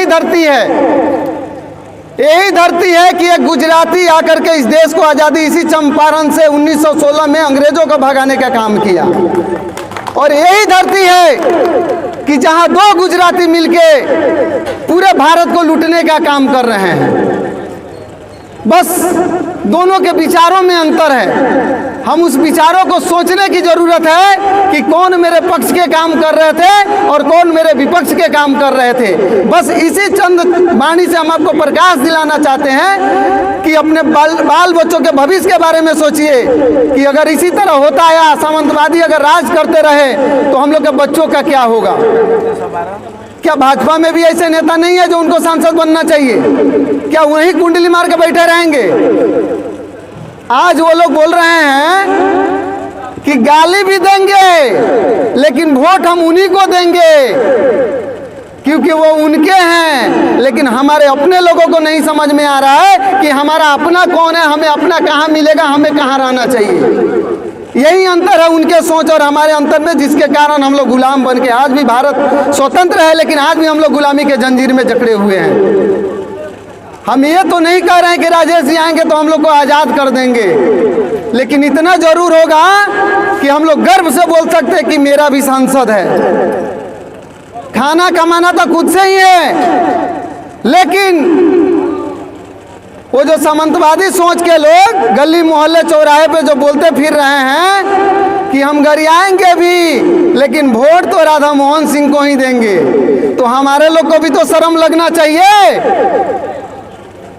धरती है, यही धरती है कि एक गुजराती आकर के इस देश को आज़ादी इसी चंपारण से 1916 में अंग्रेजों को भगाने का काम किया। और यही धरती है कि जहां दो गुजराती मिलके पूरे भारत को लूटने का काम कर रहे हैं। बस दोनों के विचारों में अंतर है। हम उस विचारों को सोचने की जरूरत है कि कौन मेरे पक्ष के काम कर रहे थे और कौन मेरे विपक्ष के काम कर रहे थे। बस इसी चंद वाणी से हम आपको प्रकाश दिलाना चाहते हैं कि अपने बाल बच्चों के भविष्य के बारे में सोचिए कि अगर इसी तरह होता या सामंतवादी अगर राज करते रहे तो हम लोग के बच्चों का क्या होगा। क्या भाजपा में भी ऐसे नेता नहीं है जो उनको सांसद बनना चाहिए? क्या वही कुंडली मार के बैठे रहेंगे? आज वो लोग बोल रहे हैं कि गाली भी देंगे लेकिन वोट हम उन्हीं को देंगे क्योंकि वो उनके हैं। लेकिन हमारे अपने लोगों को नहीं समझ में आ रहा है कि हमारा अपना कौन है, हमें अपना कहाँ मिलेगा, हमें कहाँ रहना चाहिए। यही अंतर है उनके सोच और हमारे अंतर में, जिसके कारण हम लोग गुलाम बन के, आज भी भारत स्वतंत्र है लेकिन आज भी हम लोग गुलामी के जंजीर में जकड़े हुए हैं। हम ये तो नहीं कह रहे हैं कि राजेश जी आएंगे तो हम लोग को आज़ाद कर देंगे, लेकिन इतना जरूर होगा कि हम लोग गर्व से बोल सकते हैं कि मेरा भी सांसद है। खाना कमाना तो खुद से ही है, लेकिन वो जो सामंतवादी सोच के लोग गली मोहल्ले चौराहे पे जो बोलते फिर रहे हैं कि हम गरियाएंगे भी लेकिन वोट तो राधा मोहन सिंह को ही देंगे, तो हमारे लोग को भी तो शर्म लगना चाहिए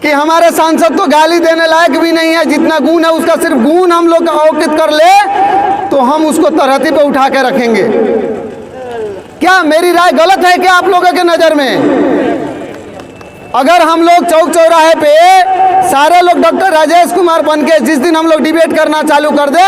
कि हमारे सांसद तो गाली देने लायक भी नहीं है। जितना गुण है उसका सिर्फ गुण हम लोग अवगत कर ले तो हम उसको तरहती पे उठा के रखेंगे। क्या मेरी राय गलत है क्या आप लोगों के नज़र में? अगर हम लोग चौक चौराहे पे सारे लोग डॉक्टर राजेश कुमार बन के जिस दिन हम लोग डिबेट करना चालू कर दे,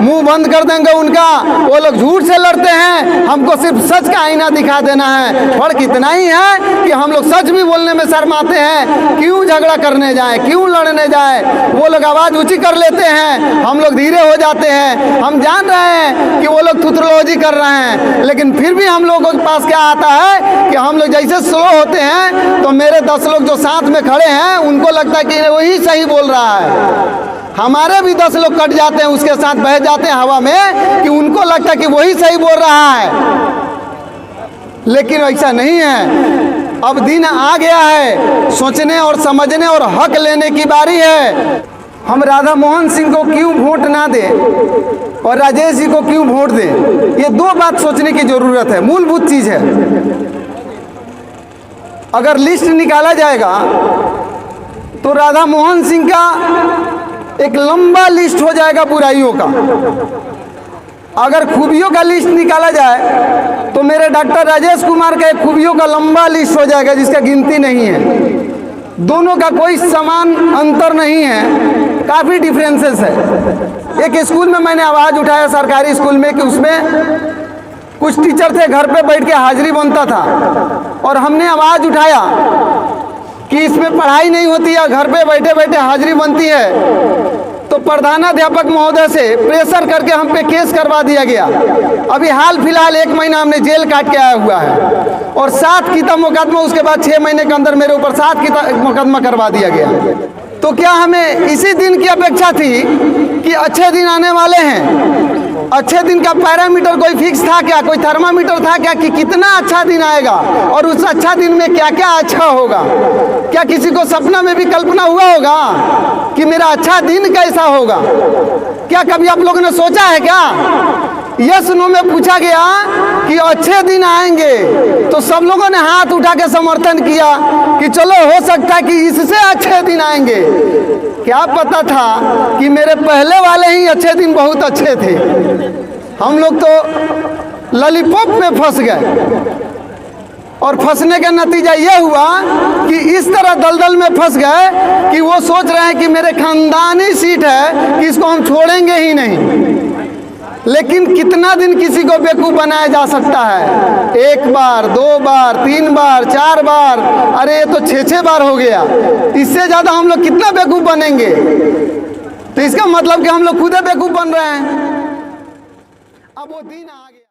मुंह बंद कर देंगे उनका। वो लोग झूठ से लड़ते हैं, हमको सिर्फ सच का आईना दिखा देना है। फर्क इतना ही है कि हम लोग सच भी बोलने में शर्माते हैं। क्यों झगड़ा करने जाए, क्यों लड़ने जाए? वो लोग आवाज़ ऊंची कर लेते हैं, हम लोग धीरे हो जाते हैं। हम जान रहे हैं कि वो लोग थुतरोजी कर रहे हैं, लेकिन फिर भी हम लोगों के पास क्या आता है कि हम लोग जैसे स्लो होते हैं तो मेरे 10 लोग जो साथ में खड़े हैं उनको लगता है कि वही सही बोल रहा है। हमारे भी 10 लोग कट जाते हैं, उसके साथ बह जाते हैं हवा में कि उनको लगता है कि वही सही बोल रहा है, लेकिन ऐसा नहीं है। अब दिन आ गया है, सोचने और समझने और हक लेने की बारी है। हम राधा मोहन सिंह को क्यों वोट ना दें और राजेश जी को क्यों वोट दें, ये दो बात सोचने की जरूरत है, मूलभूत चीज है। अगर लिस्ट निकाला जाएगा तो राधा मोहन सिंह का एक लंबा लिस्ट हो जाएगा बुराइयों का। अगर खूबियों का लिस्ट निकाला जाए तो मेरे डॉक्टर राजेश कुमार का एक खूबियों का लंबा लिस्ट हो जाएगा जिसका गिनती नहीं है। दोनों का कोई समान अंतर नहीं है, काफ़ी डिफरेंसेस है। एक स्कूल में मैंने आवाज़ उठाया, सरकारी स्कूल में, कि उसमें कुछ टीचर थे घर पे बैठ के हाजिरी बनता था, और हमने आवाज़ उठाया कि इसमें पढ़ाई नहीं होती है, घर पे बैठे बैठे हाजिरी बनती है। तो प्रधानाध्यापक महोदय से प्रेशर करके हम पे केस करवा दिया गया। अभी हाल फिलहाल 1 महीना हमने जेल काट के आया हुआ है, और 7 की मुकदमा, उसके बाद 6 महीने के अंदर मेरे ऊपर 7 की मुकदमा करवा दिया गया। तो क्या हमें इसी दिन की अपेक्षा थी कि अच्छे दिन आने वाले हैं? अच्छे दिन का पैरामीटर कोई फिक्स था क्या, कोई थर्मामीटर था क्या कि कितना अच्छा दिन आएगा और उस अच्छा दिन में क्या क्या अच्छा होगा? क्या किसी को सपना में भी कल्पना हुआ होगा कि मेरा अच्छा दिन कैसा होगा? क्या कभी आप लोगों ने सोचा है क्या? यस नो में पूछा गया कि अच्छे दिन आएंगे तो सब लोगों ने हाथ उठा के समर्थन किया कि चलो हो सकता है कि इससे अच्छे दिन आएंगे। क्या पता था कि मेरे पहले वाले ही अच्छे दिन बहुत अच्छे थे। हम लोग तो लॉलीपॉप में फंस गए, और फंसने का नतीजा यह हुआ कि इस तरह दलदल में फंस गए कि वो सोच रहे हैं कि मेरे खानदानी सीट है कि इसको हम छोड़ेंगे ही नहीं। लेकिन कितना दिन किसी को बेवकूफ़ बनाया जा सकता है? 1 बार, 2 बार, 3 बार, 4 बार, अरे ये तो 6-6 बार हो गया। इससे ज़्यादा हम लोग कितना बेवकूफ़ बनेंगे? तो इसका मतलब कि हम लोग खुद बेवकूफ़ बन रहे हैं। अब वो दिन